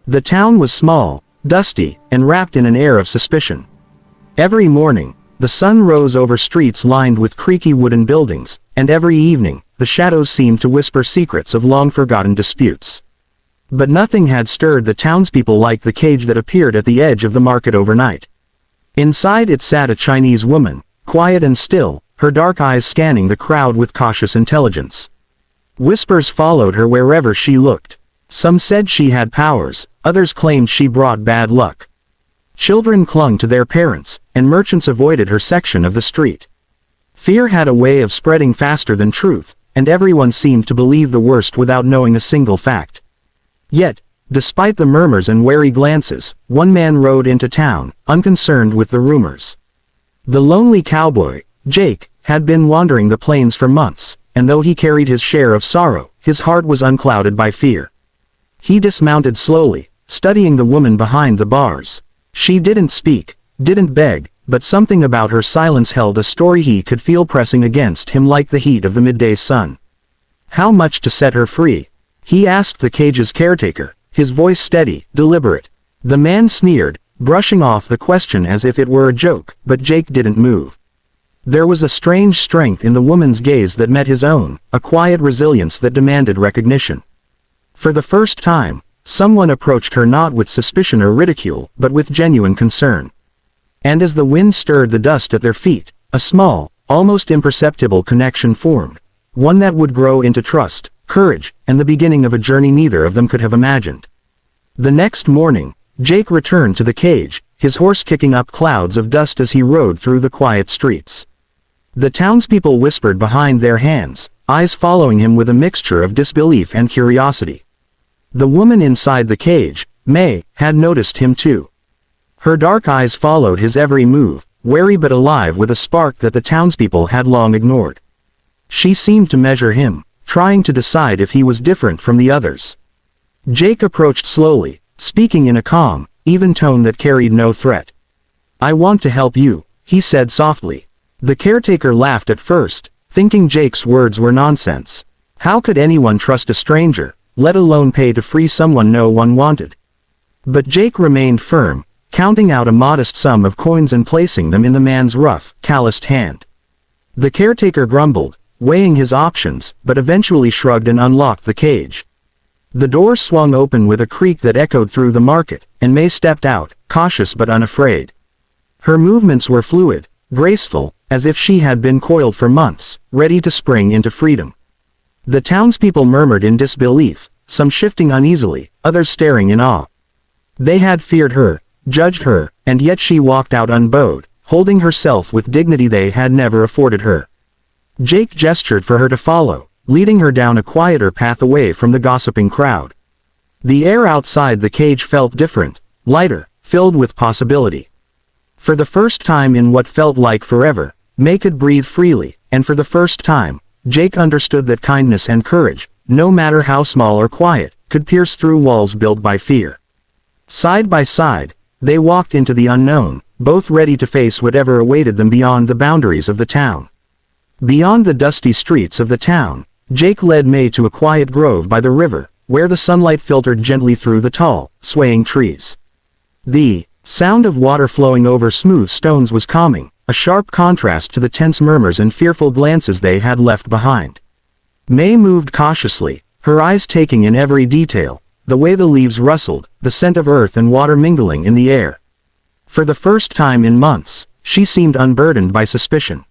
The town was small, dusty, and wrapped in an air of suspicion. Every morning, the sun rose over streets lined with creaky wooden buildings, and every evening, the shadows seemed to whisper secrets of long-forgotten disputes. But nothing had stirred the townspeople like the cage that appeared at the edge of the market overnight. Inside it sat a Chinese woman, quiet and still, her dark eyes scanning the crowd with cautious intelligence. Whispers followed her wherever she looked. Some said she had powers, others claimed she brought bad luck. Children clung to their parents, and merchants avoided her section of the street. Fear had a way of spreading faster than truth, and everyone seemed to believe the worst without knowing a single fact. Yet, despite the murmurs and wary glances, one man rode into town, unconcerned with the rumors. The lonely cowboy, Jake, had been wandering the plains for months, and though he carried his share of sorrow, his heart was unclouded by fear. He dismounted slowly, studying the woman behind the bars. She didn't speak, didn't beg, but something about her silence held a story he could feel pressing against him like the heat of the midday sun. How much to set her free? He asked the cage's caretaker, his voice steady, deliberate. The man sneered, brushing off the question as if it were a joke, but Jake didn't move. There was a strange strength in the woman's gaze that met his own, a quiet resilience that demanded recognition. For the first time, someone approached her not with suspicion or ridicule, but with genuine concern. And as the wind stirred the dust at their feet, a small, almost imperceptible connection formed, one that would grow into trust, courage, and the beginning of a journey neither of them could have imagined. The next morning, Jake returned to the cage, his horse kicking up clouds of dust as he rode through the quiet streets. The townspeople whispered behind their hands, eyes following him with a mixture of disbelief and curiosity. The woman inside the cage, May, had noticed him too. Her dark eyes followed his every move, wary but alive with a spark that the townspeople had long ignored. She seemed to measure him, trying to decide if he was different from the others. Jake approached slowly, speaking in a calm, even tone that carried no threat. "I want to help you," he said softly. The caretaker laughed at first, thinking Jake's words were nonsense. How could anyone trust a stranger, let alone pay to free someone no one wanted? But Jake remained firm, counting out a modest sum of coins and placing them in the man's rough, calloused hand. The caretaker grumbled, weighing his options, but eventually shrugged and unlocked the cage. The door swung open with a creak that echoed through the market, and May stepped out, cautious but unafraid. Her movements were fluid, graceful, as if she had been coiled for months, ready to spring into freedom. The townspeople murmured in disbelief, some shifting uneasily, others staring in awe. They had feared her, judged her, and yet she walked out unbowed, holding herself with dignity they had never afforded her. Jake gestured for her to follow, leading her down a quieter path away from the gossiping crowd. The air outside the cage felt different, lighter, filled with possibility. For the first time in what felt like forever, May could breathe freely, and for the first time, Jake understood that kindness and courage, no matter how small or quiet, could pierce through walls built by fear. Side by side, they walked into the unknown, both ready to face whatever awaited them beyond the boundaries of the town. Beyond the dusty streets of the town, Jake led May to a quiet grove by the river, where the sunlight filtered gently through the tall, swaying trees. The sound of water flowing over smooth stones was calming, a sharp contrast to the tense murmurs and fearful glances they had left behind. May moved cautiously, her eyes taking in every detail, the way the leaves rustled, the scent of earth and water mingling in the air. For the first time in months, she seemed unburdened by suspicion.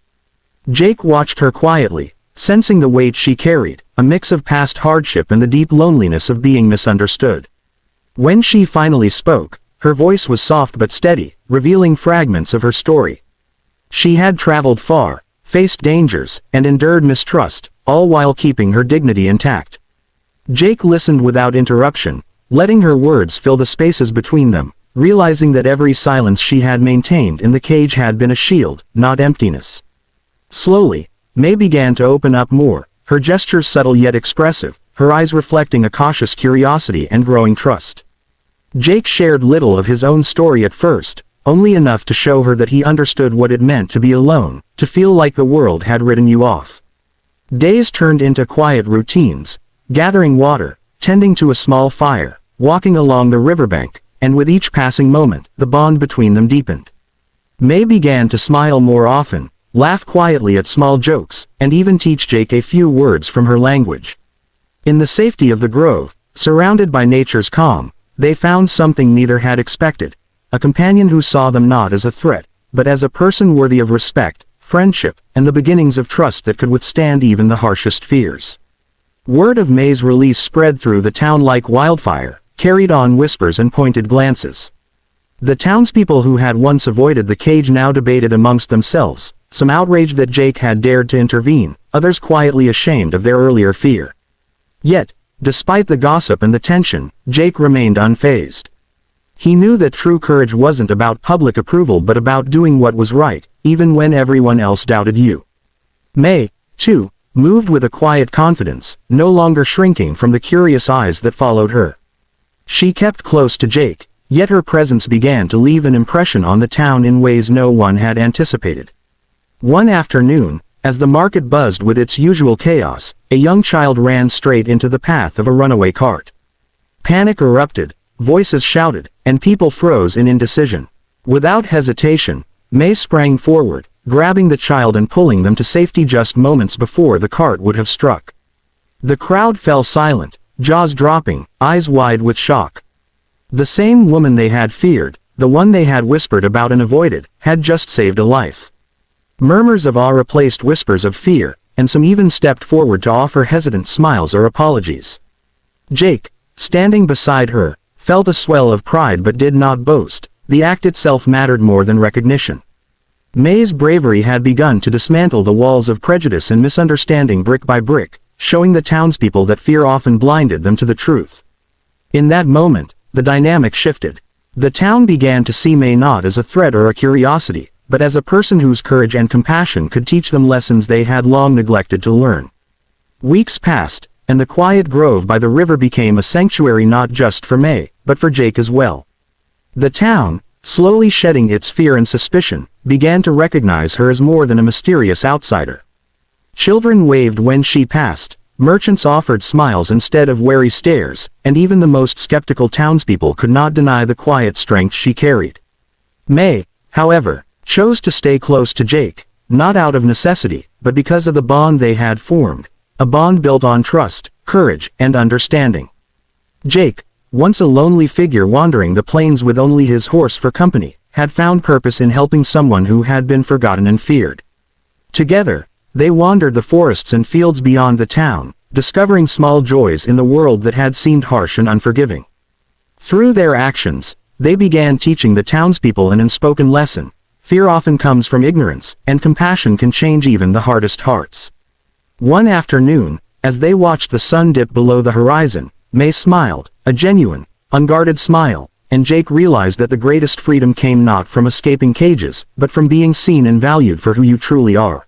Jake watched her quietly, sensing the weight she carried, a mix of past hardship and the deep loneliness of being misunderstood. When she finally spoke, her voice was soft but steady, revealing fragments of her story. She had traveled far, faced dangers, and endured mistrust, all while keeping her dignity intact. Jake listened without interruption, letting her words fill the spaces between them, realizing that every silence she had maintained in the cage had been a shield, not emptiness. Slowly, May began to open up more, her gestures subtle yet expressive, her eyes reflecting a cautious curiosity and growing trust. Jake shared little of his own story at first, only enough to show her that he understood what it meant to be alone, to feel like the world had written you off. Days turned into quiet routines, gathering water, tending to a small fire, walking along the riverbank, and with each passing moment, the bond between them deepened. May began to smile more often, laugh quietly at small jokes, and even teach Jake a few words from her language. In the safety of the grove, surrounded by nature's calm, they found something neither had expected, a companion who saw them not as a threat, but as a person worthy of respect, friendship, and the beginnings of trust that could withstand even the harshest fears. Word of May's release spread through the town like wildfire, carried on whispers and pointed glances. The townspeople who had once avoided the cage now debated amongst themselves, some outraged that Jake had dared to intervene, others quietly ashamed of their earlier fear. Yet, despite the gossip and the tension, Jake remained unfazed. He knew that true courage wasn't about public approval but about doing what was right, even when everyone else doubted you. May, too, moved with a quiet confidence, no longer shrinking from the curious eyes that followed her. She kept close to Jake, yet her presence began to leave an impression on the town in ways no one had anticipated. One afternoon, as the market buzzed with its usual chaos, a young child ran straight into the path of a runaway cart. Panic erupted, voices shouted, and people froze in indecision. Without hesitation, May sprang forward, grabbing the child and pulling them to safety just moments before the cart would have struck. The crowd fell silent, jaws dropping, eyes wide with shock. The same woman they had feared, the one they had whispered about and avoided, had just saved a life. Murmurs of awe replaced whispers of fear, and some even stepped forward to offer hesitant smiles or apologies. Jake, standing beside her, felt a swell of pride but did not boast. The act itself mattered more than recognition. May's bravery had begun to dismantle the walls of prejudice and misunderstanding brick by brick, showing the townspeople that fear often blinded them to the truth. In that moment, the dynamic shifted. The town began to see May not as a threat or a curiosity, but as a person whose courage and compassion could teach them lessons they had long neglected to learn. Weeks passed, and the quiet grove by the river became a sanctuary not just for May, but for Jake as well. The town, slowly shedding its fear and suspicion, began to recognize her as more than a mysterious outsider. Children waved when she passed, merchants offered smiles instead of wary stares, and even the most skeptical townspeople could not deny the quiet strength she carried. May, however, chose to stay close to Jake, not out of necessity, but because of the bond they had formed, a bond built on trust, courage, and understanding. Jake, once a lonely figure wandering the plains with only his horse for company, had found purpose in helping someone who had been forgotten and feared. Together, they wandered the forests and fields beyond the town, discovering small joys in the world that had seemed harsh and unforgiving. Through their actions, they began teaching the townspeople an unspoken lesson: fear often comes from ignorance, and compassion can change even the hardest hearts. One afternoon, as they watched the sun dip below the horizon, May smiled, a genuine, unguarded smile, and Jake realized that the greatest freedom came not from escaping cages, but from being seen and valued for who you truly are.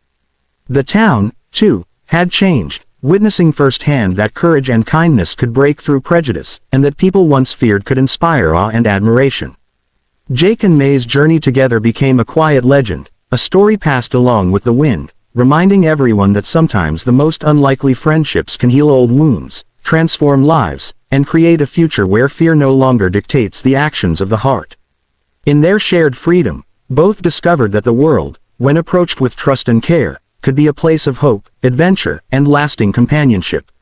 The town, too, had changed, witnessing firsthand that courage and kindness could break through prejudice, and that people once feared could inspire awe and admiration. Jake and May's journey together became a quiet legend, a story passed along with the wind, reminding everyone that sometimes the most unlikely friendships can heal old wounds, transform lives, and create a future where fear no longer dictates the actions of the heart. In their shared freedom, both discovered that the world, when approached with trust and care, could be a place of hope, adventure, and lasting companionship.